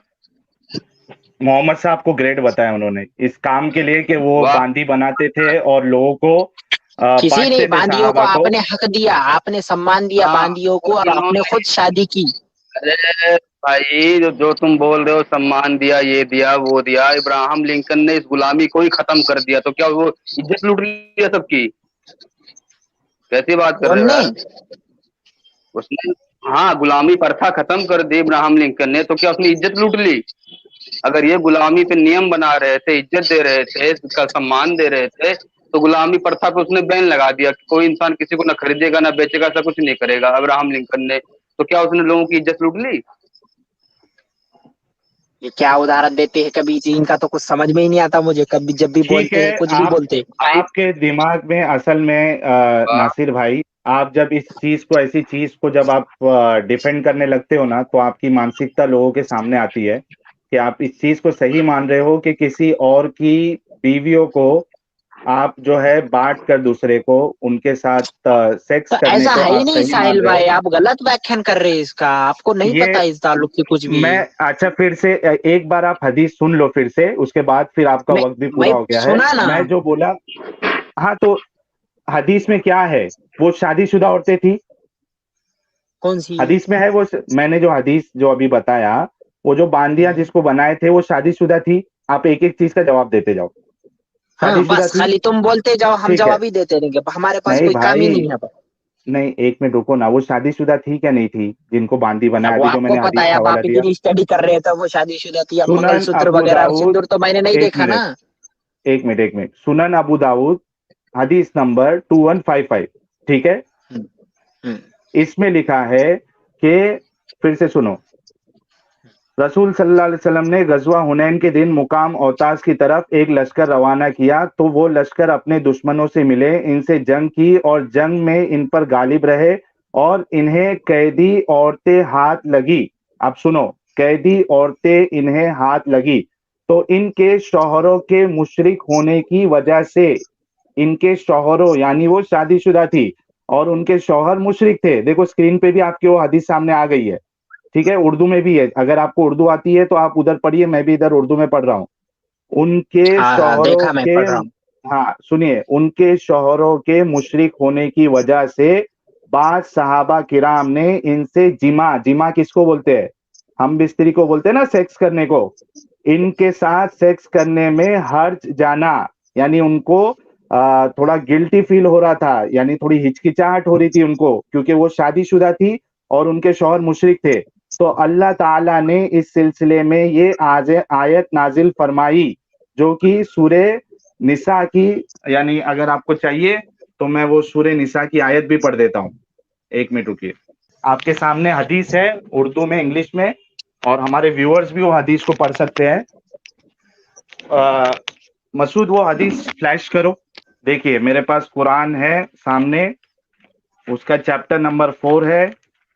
मोहम्मद साहब को ग्रेट बताया उन्होंने इस काम के लिए कि वो वाह। बांदी बनाते थे और लोगों को किसी बांटते नहीं, थे बांदियों को सहाबा को। आपने हक दिया, आपने सम्मान दिया हाँ, बांदियों को, और और आपने इन्होंने खुद शादी की। अरे भाई, जो तुम बोल रहे हो सम्मान दिया, ये दिया, वो दिया, इब्राहिम लिंकन ने इस गुलामी को ही खत्म कर दिया, तो क्या वो इज्जत लूट लिया सबकी? कैसी बात कर रहे हो उनने यार? उसने, हाँ, गुलामी प्रथा खत्म कर दी इब्राहिम लिंकन ने, तो क्या उसने इज्जत लूट ली? अगर ये गुलामी पे नियम बना रहे थे, इज्जत दे रहे थे, इसका सम्मान दे रहे थे, तो गुलामी प्रथा पे उसने बैन लगा दिया कि कोई इंसान किसी को ना खरीदेगा ना बेचेगा, ऐसा कुछ नहीं करेगा अब्राहम लिंकन ने। तो क्या उसने लोगों की इज्जत लूट ली? ये क्या उदाहरण देते हैं, कभी इनका तो कुछ समझ में ही नहीं आता मुझे, कभी जब भी ठीक बोलते है, हैं कुछ भी आप बोलते हैं। भाई, आपके दिमाग में असल में नासिर भाई, आप जब इस चीज को, ऐसी चीज को जब आप डिफेंड करने लगते हो ना, तो आपकी मानसिकता लोगों के सामने आती है कि आप इस चीज को सही मान रहे हो कि किसी और की बीवियों को आप जो है बांट कर दूसरे को उनके साथ सेक्स तो करने ऐसा को है ही आप नहीं सही मान साहिल रहे हो। भाई, आप गलत व्याख्यान कर रहे हैं इसका, आपको नहीं ये पता इस ताल्लुक से कुछ भी। मैं, अच्छा फिर से एक बार आप हदीस सुन लो फिर से, उसके बाद फिर आपका मैं वक्त भी मैं पूरा हो गया है। सुना ना। मैं जो बोला, हाँ, तो हदीस में क्या है? वो शादीशुदा औरतें थी। कौन सी? हदीस में है वो, मैंने जो हदीस जो अभी बताया, वो जो बांदियां जिसको बनाए थे वो शादीशुदा थी। आप एक एक चीज का जवाब देते जाओ। हाँ, शादीशुदा बस थी, खाली तुम बोलते जाओ, हम ठीक है। जवाब ही देते रहेंगे, हमारे पास नहीं कोई काम ही भाई, नहीं है। नहीं, एक मिनट रुको ना। वो शादीशुदा थी क्या नहीं थी जिनको बांदी बनाया? अब वो अभी जो आपको मैंने पता हदीस है, का अब हवाला आप दिया, इतनी स्टडी कर रहे थे, वो शादीशुदा थी, अब सुनन मंगलसूत्र अबू वगैरह और दाऊद, सिंदूर तो मैंने नहीं एक देखा ना। मिनट, एक मिनट, एक मिनट, सुनन अबू दाऊद हदीस नंबर 2155, ठीक है। हम्म, हम्म, इसमें लिखा है कि, फिर से सुनो, रसूल सल्लल्लाहु अलैहि वसल्लम ने गजवा हुनैन के दिन मुकाम औतास की तरफ एक लश्कर रवाना किया, तो वो लश्कर अपने दुश्मनों से मिले, इनसे जंग की और जंग में इन पर गालिब रहे और इन्हें कैदी औरतें हाथ लगी। अब सुनो, कैदी औरतें इन्हें हाथ लगी, तो इनके शौहरों के मुशरिक होने की वजह से, इनके शौहरों यानी वो शादीशुदा थी और उनके शौहर मुशरिक थे। देखो स्क्रीन पे भी आपकी वो हदीस सामने आ गई है, ठीक है, उर्दू में भी है। अगर आपको उर्दू आती है तो आप उधर पढ़िए, मैं भी इधर उर्दू में पढ़ रहा हूँ। उनके हाँ हाँ, शौहरों देखा, मैं के, पढ़ रहा हूँ। हाँ सुनिए, उनके शौहरों के मुशरिक होने की वजह से बाद सहाबा किराम ने इनसे जिमा, जिमा किसको बोलते हैं? हम बिस्तरी को बोलते हैं ना, सेक्स करने को। इनके साथ सेक्स करने में हर्ज जाना, यानी उनको थोड़ा गिल्टी फील हो रहा था, यानी थोड़ी हिचकिचाहट हो रही थी उनको, क्योंकि वो शादीशुदा थी और उनके शौहर मुशरिक थे। तो अल्लाह ताला ने इस सिलसिले में ये आयत नाजिल फरमाई, जो कि सूरे निसा की, यानी अगर आपको चाहिए तो मैं वो सूरे निसा की आयत भी पढ़ देता हूँ। एक मिनट रुकिए, आपके सामने हदीस है उर्दू में, इंग्लिश में, और हमारे व्यूअर्स भी वो हदीस को पढ़ सकते हैं। मसूद वो हदीस फ्लैश करो। देखिए मेरे पास कुरान है सामने, उसका चैप्टर नंबर 4 है,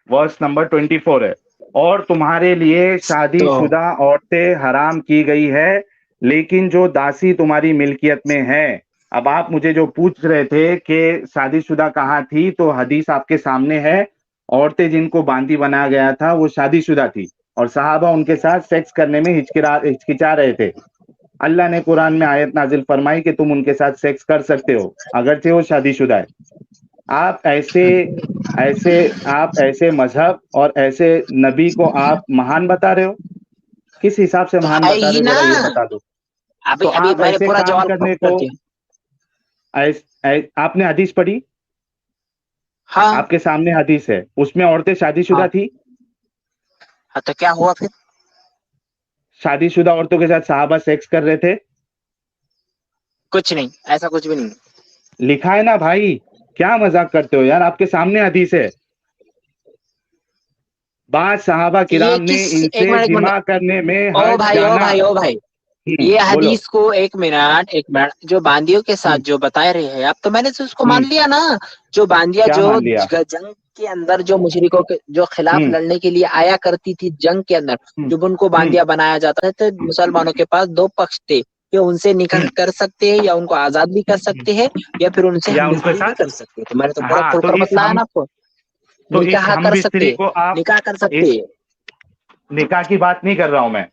वर्स नंबर 24 है। और तुम्हारे लिए तो शादीशुदा औरतें हराम की गई है, लेकिन जो दासी तुम्हारी मिल्कियत में है। अब आप मुझे जो पूछ रहे थे कि शादीशुदा कहाँ थी, तो हदीस आपके सामने है। औरतें जिनको बांदी बनाया गया था वो शादीशुदा थी और सहाबा उनके साथ सेक्स करने में हिचकिचा रहे थे। अल्लाह ने कुरान में आयत नाजिल फरमाई कि तुम उनके साथ सेक्स कर सकते हो, अगरचे वो शादीशुदा है। आप ऐसे ऐसे आप ऐसे मजहब और ऐसे नबी को आप महान बता रहे हो? किस हिसाब से महान है बता ही रहे हो, ना। जरा ये बता दो। अभी तो अभी आप मैंने ऐसे पूरा काम जवाब करने कर को, दिया। आपने हदीस पढ़ी? हाँ आपके सामने हदीस है, उसमें औरतें शादीशुदा हाँ थी। हाँ, तो क्या हुआ फिर? शादीशुदा औरतों के साथ साहबा सेक्स कर रहे थे। कुछ नहीं, ऐसा कुछ भी नहीं। लिखा है ना भाई, क्या मजाक करते हो यार, आपके सामने हदीस है। बाद सहाबा ये किराम ने किस, एक इनसे मिनट, एक मिनट। जिमा करने में ओ हर्ज भाई, ओ जाना। भाई, ओ भाई, ये बोलो। हदीस को, एक मिनट, एक मिनट, जो बांदियों के साथ हम्म, जो बता रहे हैं आप, तो मैंने तो उसको मान हम्म, लिया ना। जो बांदिया क्या जो मान लिया? जंग के अंदर जो मुशरिकों के जो खिलाफ हम्म, लड़ने के लिए आया करती थी जंग के अंदर, हम्म, जब उनको हम्म, बांदिया बनाया जाता था, तो मुसलमानों के पास दो पक्ष थे कि उनसे निकाह हम्म, कर सकते हैं या उनको आजाद भी कर हम्म, सकते हैं, या फिर उनसे या हम उनके बिस्तरी भी साथ, कर सकते हैं। तो मैंने तो पूरा हाँ, तो खुलकर बतलाया ना आपको। इस निकाह हम कर बिस्तरी सकते, को आप, निकाह कर सकते। इस निकाह की बात नहीं कर रहा हूं मैं।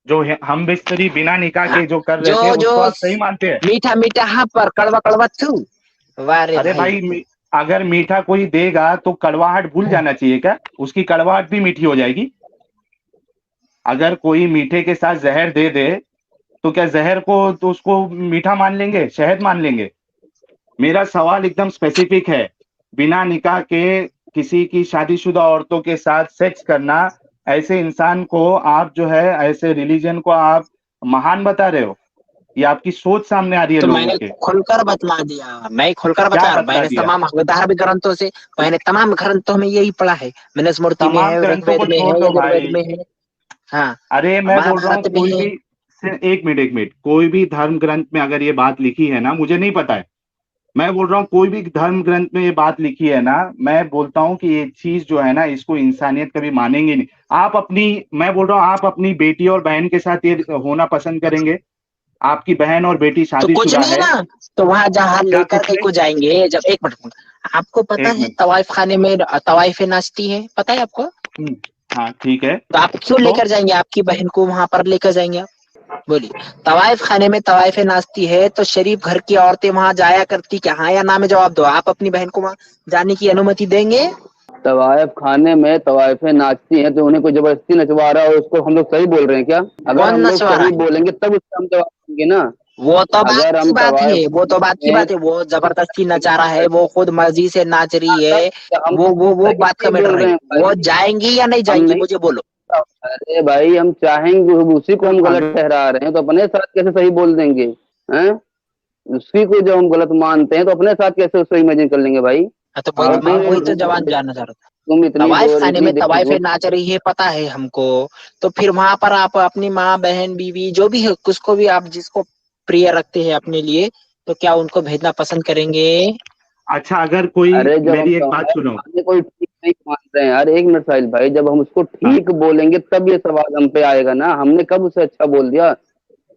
जो हम बिस्तरी बिना निकाह हाँ, के जो कर रहे थे जो जो उसको आप सही मानते हैं? मीठा मीठा हाँ पर कड़वा कड़वा थू। वाह रे अरे भाई। भाई अगर मीठा कोई देगा तो कड़वाहट भूल जाना चाहिए क्या? उसकी कड़वाहट भी मीठी हो जाएगी। अगर कोई मीठे के साथ जहर दे दे तो क्या जहर को तो उसको मीठा मान लेंगे, शहद मान लेंगे? मेरा सवाल एकदम स्पेसिफिक है। बिना निकाह के किसी की शादीशुदा औरतों के साथ सेक्स करना, ऐसे इंसान को आप जो है, ऐसे रिलीजन को आप महान बता रहे हो? ये आपकी सोच सामने आ रही है तो लोगों मैंने के। खुलकर बतला दिया, मैं खुलकर क्या बता रहा हूँ। बतला मैंने दिया? तमाम धार्मिक ग्रंथों से, मैंने तमाम ग्रंथों में यही पढ़ा है। मैंने स्मृति में तमाम है, ग्रंथों ऋग्वेद को में छोड़ है, दो यजुर्वेद भाई। में है। हाँ, अरे मैं बोल रहा हूँ महाभारत में कोई है। भी, एक मिनट, कोई भी धर्म ग्रंथ में अगर ये बात लिखी है ना, मुझे नहीं पता है, मैं बोल रहा हूँ कोई भी धर्म ग्रंथ में ये बात लिखी है ना, मैं बोलता हूँ कि ये चीज जो है ना, इसको इंसानियत कभी मानेंगे नहीं। आप अपनी, मैं बोल रहा हूँ आप अपनी बेटी और बहन के साथ ये होना पसंद करेंगे? आपकी बहन और बेटी तो कुछ शादीशुदा नहीं है, ना, तो वहां जहाँ क्या लेकर कुछ के नहीं? को जाएंगे, जब एक मिनट, आपको पता एक है मिनट। तवाइफ खाने में तवाइफे नाचती है, पता है आपको? हम्म, हाँ ठीक है। तो आप क्यों तो लेकर जाएंगे आपकी बहन को वहां पर लेकर जाएंगे आप? बोलिए। तवाइफ खाने में तवाइफे नाचती है तो शरीफ घर की औरतें वहां जाया करती क्या? हाँ या ना में जवाब दो। आप अपनी बहन को वहां जाने की अनुमति देंगे? तवायफ खाने में तवायफें नाचती हैं तो उन्हें कोई जबरदस्ती नचवा रहा है, उसको हम लोग सही बोल रहे हैं क्या? अगर कौन हम लोग नचवा रहा सही है? बोलेंगे तब उसका हम जवाब देंगे ना। वो तो बात अगर की हम बात है, तवायफ वो तो बात की में बात है। वो जबरदस्ती नचा रहा है, वो खुद मर्जी से नाच रही तब है। हम वो सही बात का नहीं मैटर बोल रहे नहीं। हैं वो भाई। जाएंगी या नहीं हम जाएंगी, नहीं, मुझे बोलो। अरे भाई हम चाहेंगे, उसी को हम गलत अगर ठहरा रहे हैं तो अपने साथ कैसे सही बोल देंगे? हैं? उसी को जब हम गलत मानते हैं तो अपने साथ कैसे उसको इमेजिन कर लेंगे भाई? हाँ, तो हाँ मैं तो वही तो जवाब जानना चाह रहा था। तुम इतनी तवाइफ जोर खाने इतनी में देर तवाइफे झूठ। नाच रही है, पता है हमको। तो फिर वहां पर आप अपनी माँ बहन बीवी जो भी है, किसको भी आप जिसको प्रिय रखते हैं अपने लिए, तो क्या उनको भेजना पसंद करेंगे? अच्छा, अगर कोई, अरे जब हम मेरी एक बात तवायफ सुनो। खाने को ठीक नहीं मान रहे हैं, अरे एक मिनट साहिल भाई, जब हम उसको हाँ, ठीक बोलेंगे तब ये सवाल हम पे आएगा ना। हमने कब उसे अच्छा बोल दिया?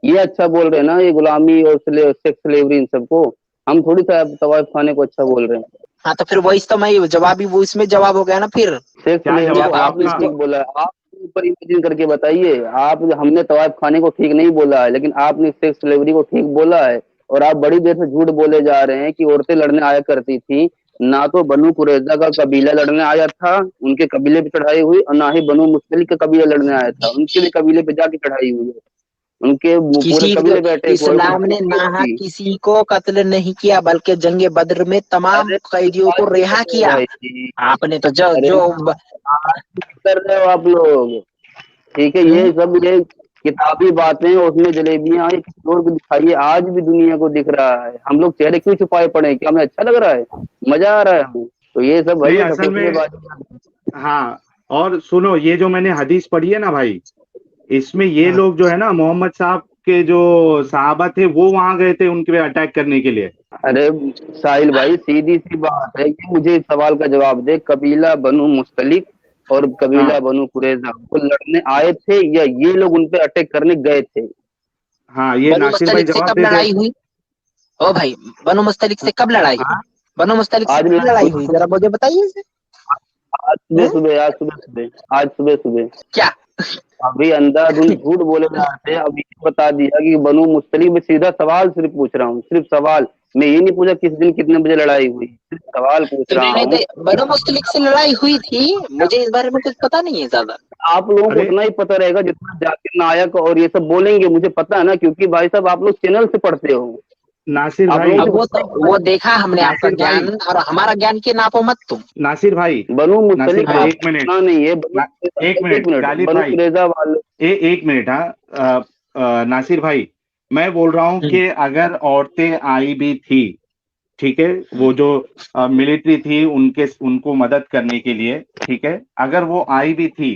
ये अच्छा बोल रहे हैं ना, ये गुलामी और सेक्स स्लेवरी इन सबको। हम थोड़ी सा तवायफ खाने को अच्छा बोल रहे हैं। हाँ, तो फिर वही तो मैं जवाब ही वो इसमें जवाब हो गया ना फिर। सेक्स क्या स्लेवरी जब को जवाब आप आपने आपका? इसको, ठीक बोला है, आप ऊपर इमेजिन करके बताइए। आप, हमने तवायफ खाने को ठीक नहीं बोला है, लेकिन आपने सेक्स स्लेवरी को ठीक बोला है। और आप बड़ी देर से झूठ बोले जा रहे हैं कि औरतें लड़ने आया करती थी। ना तो बनु कुरैजा का कबीला लड़ने आया था, उनके कबीले पे चढ़ाई हुई, और ना ही बनु मुस्तलिक का कबीला लड़ने आया था, उनके भी कबीले पे जाके चढ़ाई हुई है। उनके पूरे किसी को, कबीले पे अटैक हुआ है, वो इस्लाम ने लड़की नाहक थी। किसी को कत्ल नहीं किया, बल्कि जंगे बद्र में तमाम अरे कैदियों आज को भी कर रिहा रहे हो किया। भाई। आपने तो जो अरे जो आज भी कर रहे हो आप लोग। ठीक है, हम्म, ये सब ये किताबी बातें, उसमें जलेबियां ये किसी और को दिखाइए, आज भी दुनिया को दिख रहा है। हम लोग चेहरे क्यों छुपाए पड़े हैं? क्या हमें अच्छा लग रहा है? मजा आ रहा है हमें? तो ये सब भाई नहीं ये असल में, सफेदबाजी। हाँ, और सुनो, ये जो मैंने हदीस पढ़ी है ना भाई, इसमें ये हाँ। लोग जो है ना, मोहम्मद साहब के जो सहाबा थे वो वहां गए थे उनके पे अटैक करने के लिए। अरे साहिल भाई, सीधी सी बात है कि मुझे इस सवाल का जवाब दे। कबीला बनु मुस्तलिक और कबीला हाँ, बनु कुरैजा वो लड़ने आए थे या ये लोग उन पे अटैक करने गए थे? हाँ, ये बनु नासिर भाई मुस्तलिक से जवाब कब दे दे। लड़ाई हुई? ओ भाई, बनु मुस्तलिक से कब लड़ाई हुई? हाँ, बनु मुस्तलिक से आज कब लड़ाई लड़ाई हुई, हुई, जरा मुझे बताइए इसे। आज सुबह हम्म? सुबह, आज सुबह सुबह, आज सुबह सुबह। क्या? अभी अंधाधुंध झूठ बोले जा रहे थे, अभी बता दिया कि बनु मुस्तलिक में। सीधा सवाल सिर्फ पूछ रहा हूँ, सिर्फ सवाल। मैं ये नहीं पूछा किस दिन कितने बजे लड़ाई हुई, सिर्फ सवाल पूछ तो रहा मैंने हूँ। तो बनु मुस्तलिक से लड़ाई हुई थी, मुझे इस बारे में कुछ पता नहीं है ज्यादा। आप लोगों को अरे उतना ही पता रहेगा जितना जाकिर नायक और ये सब बोलेंगे, मुझे पता है ना, क्योंकि भाई साहब आप लोग चैनल से पढ़ते हो। नासिर आप भाई, लोगों अब को वो उतना तो ही पता वो देखा हमने आपका नासिर ज्ञान, भाई, और हमारा ज्ञान के नापो मत तुम। नासिर भाई, बनु नासिर मुस्तलिक भाई, का एक मिनट। सुना नहीं है। ना, एक एक मिनट मिनट, गालिब बनु भाई, कुरैजा वाले। एक मिनट। हाँ, नासिर भाई, मैं बोल रहा हूँ हम्म, कि अगर औरतें आई भी थी, ठीक है, हम्म। वो जो मिलिट्री थी उनके, उनको मदद करने के लिए, ठीक है, अगर वो आई भी थी,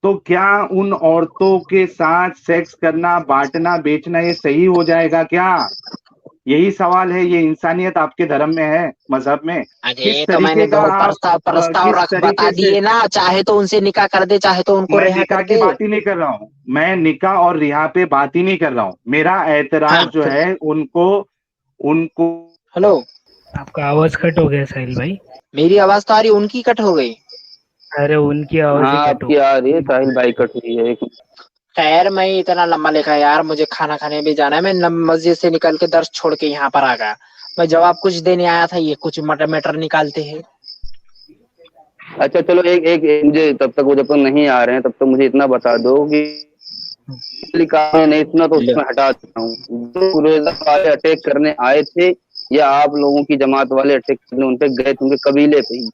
तो क्या उन औरतों के साथ सेक्स करना, बांटना, बेचना ये सही हो जाएगा क्या? यही सवाल है। ये इंसानियत आपके धर्म में है, मजहब में? किस अरे तो मैंने तरीके का दो आप प्रस्ताव प्रस्ताव किस रख बता तरीके से? दिए ना, चाहे तो उनसे निकाह कर दे, चाहे तो उनको मैं रिहा निकाह कर की दे। बात ही नहीं कर रहा हूं, मैं निकाह और रिहा पे बात ही नहीं कर रहा हूं। मेरा हाँ, एतराज जो तो है उनको, उनको हेलो, आपका आवाज कट हो गया साहिल भाई। मेरी आवाज तो आ रही, उनकी कट हो गई। अरे उनकी आवाज हाँ ही कट हो आपकी आ रही है, साहिल गई। भाई कट रही है। एक खैर, मैं इतना लंबा लिखा यार, मुझे खाना खाने भी जाना है। मैं मस्जिद से निकल के दर्श छोड़ के यहाँ पर आ गया। मैं जवाब कुछ देने आया था, ये कुछ मैटर निकालते हैं। अच्छा चलो एक मुझे तब तक वो जब तक नहीं आ रहे हैं तब तक मुझे इतना बता दो कि लिखा है नहीं सुना तो लो, उसमें हटा देता हूँ। जो कुरैजा वाले अटैक करने आए थे या आप लोगों की जमात वाले अटैक करने उन पे गए थे उनके कबीले पे ही?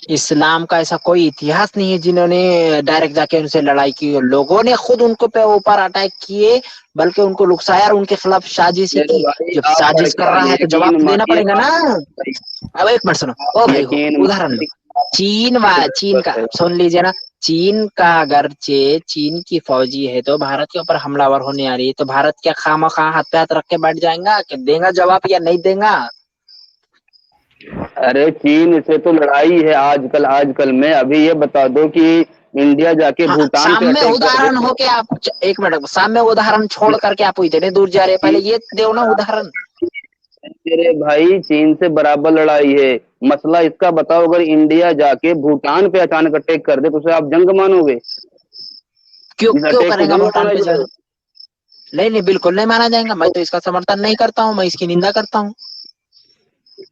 इस्लाम का ऐसा कोई इतिहास नहीं है जिन्होंने डायरेक्ट जाके उनसे लड़ाई की। लोगों ने खुद उनको पे ऊपर अटैक किए, बल्कि उनको लुकसाया और उनके खिलाफ साजिश मेरे की। भाई जब आप साजिश कर रहा है तो जवाब यकीन तो देना मानिए पड़ेगा ना। अब एक मिनट सुनो, ओ भाई हो, यकीन उदाहरण लो। मानिए चीन का सुन लीजिए ना। चीन का अगरचे चीन की फौजी है तो भारत के ऊपर हमलावर होने आ रही है, तो भारत क्या खामखा हाथ पे हाथ रख के बैठ जाएगा कि देगा जवाब या नहीं देगा? अरे चीन से तो लड़ाई है आजकल में। अभी ये बता दो कि इंडिया जाके हाँ, भूटान पे सामने अटैक कर दे। उदाहरण हो के आप एक मिनट, सामने उदाहरण छोड़ करके आप इतने दूर जा रहे हैं, पहले ये दो ना उदाहरण। मेरे भाई चीन से बराबर लड़ाई है। मसला इसका बताओ, अगर इंडिया जाके भूटान पे अचानक अटैक कर दे तो उसे आप जंग मानोगे? क्यों इस क्यों अटैक को करेगा जंग भूटान माना पे जाए? जाना? नहीं नहीं, बिल्कुल नहीं माना जाएगा। मैं तो इसका समर्थन नहीं करता हूँ, मैं इसकी निंदा करता हूँ।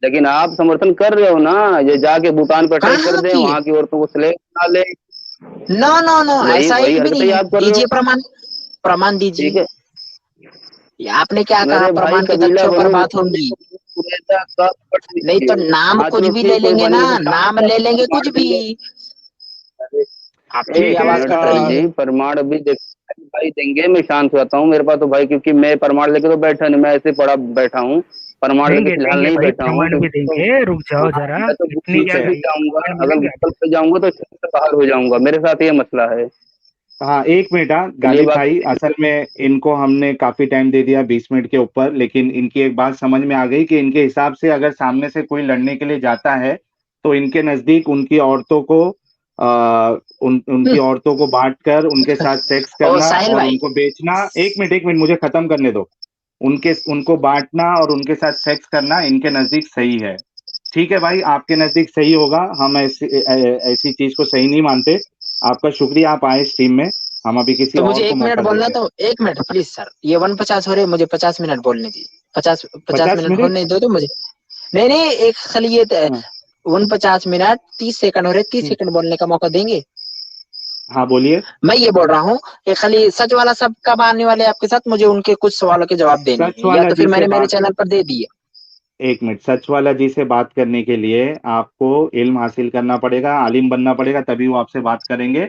लेकिन आप समर्थन कर रहे हो ना, ये जाके भूटान पे अटैक कर कहाँ दे, की? वहां की औरतों को स्लेव बना ले। नो नो नो, वही ऐसा वही एक भी हरकतें नहीं है। आप कर रहे हो। दीजिए प्रमाण, प्रमाण ठीक दीजिए। है। ये आपने क्या कहा, मेरे भाई प्रमाण के कबीला तथ्यों पर बनो बात होगी। कुरैजा का पट नहीं तो लीजिए। नाम हाँ कुछ चलो भी ले ठीक, कोई लेंगे बात ना, नहीं, तो नाम शाम ले को लेंगे कुछ प्रमाण भी। देंगे। अरे आपकी भी ठीक है आवाज कट रही प्रमाण है। जी, प्रमाण भी देख भाई देंगे। मैं शांत रहता हूँ मेरे पास तो भाई, क्योंकि मैं प्रमाण लेके तो बैठा नहीं, मैं ऐसे पड़ा बैठा हूँ। प्रमाण लेके देंगे फिलहाल देंगे नहीं भाई, बैठा हूँ प्रमाण भी क्योंकि तो देंगे, रुक जाओ हाँ, जरा। मैं तो इतनी ठीक गूगल क्या है। पे चाहिए, जाऊंगा। प्रमाण अगर मिलेंगे गूगल आपको। पे जाऊंगा तो शहर से बाहर हो जाऊंगा। मेरे साथ ये मसला है। हाँ, एक मिनट। हाँ, चलिए गालिब भाई, बाकी असल में इनको हमने काफी टाइम दे दिया, 20 मिनट के ऊपर, लेकिन इनकी एक बात समझ में आ गई कि इनके हिसाब से अगर सामने से कोई लड़ने के लिए जाता है तो इनके नजदीक उनकी औरतों को उनकी औरतों को बांट कर उनके साथ सेक्स ओ करना साहिल और भाई, उनको बेचना। एक मिनट मुझे खत्म करने दो। उनको बांटना और उनके साथ सेक्स करना इनके नजदीक सही है। ठीक है भाई, आपके नजदीक सही होगा, हम ऐसी चीज को सही नहीं मानते। आपका शुक्रिया, आप आए स्ट्रीम में। हम अभी किसी तो और मुझे को 1 मिनट मौका बोलना, देते हैं। तो 1 मिनट प्लीज सर। ये 1:50 हो रहे, मुझे 50 मिनट बोलने दीजिए। 50 50 मिनट मिनट होने दो तो मुझे। नहीं नहीं, एक खाली ये हाँ। 49 मिनट 30 सेकंड हो रहे, 30 सेकंड बोलने का मौका देंगे? हाँ, बोलिए। मैं ये बोल रहा हूँ कि खाली सच वाला सब कब आने वाले हैं आपके साथ, मुझे उनके कुछ सवालों के जवाब देने सच हैं, या वाला तो जी फिर से मैंने मेरे बात चैनल पर दे दिए। एक मिनट, सच वाला जी से बात करने के लिए आपको इल्म हासिल करना पड़ेगा, आलिम बनना पड़ेगा, तभी वो आपसे बात करेंगे,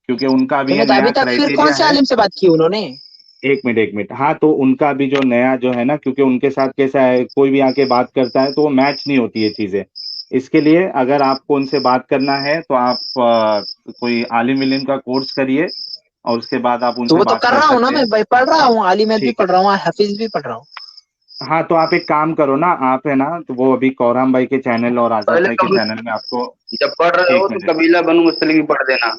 क्योंकि उनका भी तो ये नहीं, तो नया अभी तक फिर कौन क्राइटेरिया से है। आलिम से बात की उन्होंने? एक मिनट। हाँ, तो उनका भी जो नया जो है ना, क्योंकि उनके साथ कैसा है, कोई भी आके बात करता है तो वो मैच नहीं होती है चीजें। इसके लिए अगर आपको उनसे बात करना है तो आप कोई आलिम इल्म का कोर्स करिए और उसके बाद आप तो उनसे वो तो बात कर कर रहा हूँ ना, सकते हैं। मैं भाई पढ़ रहा हूँ, आलिमियत भी ठीक है। पढ़ रहा हूँ, हाफिज भी पढ़ रहा हूँ। हाँ, तो आप एक काम करो ना, आप है ना, तो वो अभी कौराम भाई के चैनल और आजाद पहले भाई के कब चैनल में आपको। जब पढ़ रहे हो एक तो मिनट। कबीला बनो मुस्तलिक भी पढ़ देना।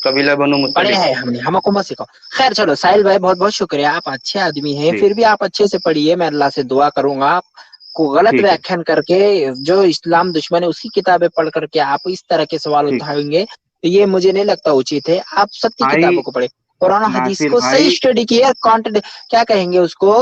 कबीला बनो पढ़े मुस्तलिक। हैं हमने, हमको मत सिखाओ। खैर चलो साहिल भाई, बहुत बहुत शुक्रिया, आप अच्छे आदमी हैं, ठीक। फिर भी आप अच्छे से पढ़िए, मैं अल्लाह से दुआ करूंगा आपको गलत ठीक है। व्याख्यान करके जो इस्लाम दुश्मन है उसकी किताबें पढ़ करके आप इस तरह के सवाल ठीक। उठाएंगे, तो ये मुझे नहीं लगता उचित है। आप सत्य भाई किताबों को पढ़े, कुरान हदीस नासिर को सही भाई, स्टडी किए, क्या कहेंगे उसको,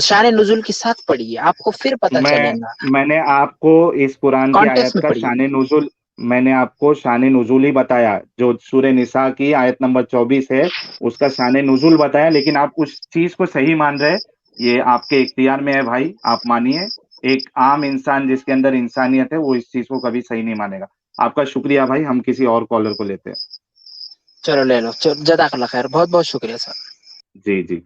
शान नुजुल के साथ पढ़िए, आपको फिर पता चलेगा। मैंने आपको इस कुरान की आयत कॉन्टेक्स्ट में का पढ़िए। शान नुजुल, मैंने आपको शान नुजुल ही बताया, जो सूरह निसा की आयत नंबर 24 है, उसका शान नुजुल बताया, लेकिन आप उस चीज को सही मान रहे। ये आपके इख्तियार में है भाई, आप मानिए। एक आम इंसान जिसके अंदर इंसानियत है वो इस चीज को कभी सही नहीं मानेगा। आपका शुक्रिया भाई, हम किसी और कॉलर को लेते हैं। चलो ले लो, जज़ाकल्लाह खैर, बहुत बहुत शुक्रिया सर। जी जी।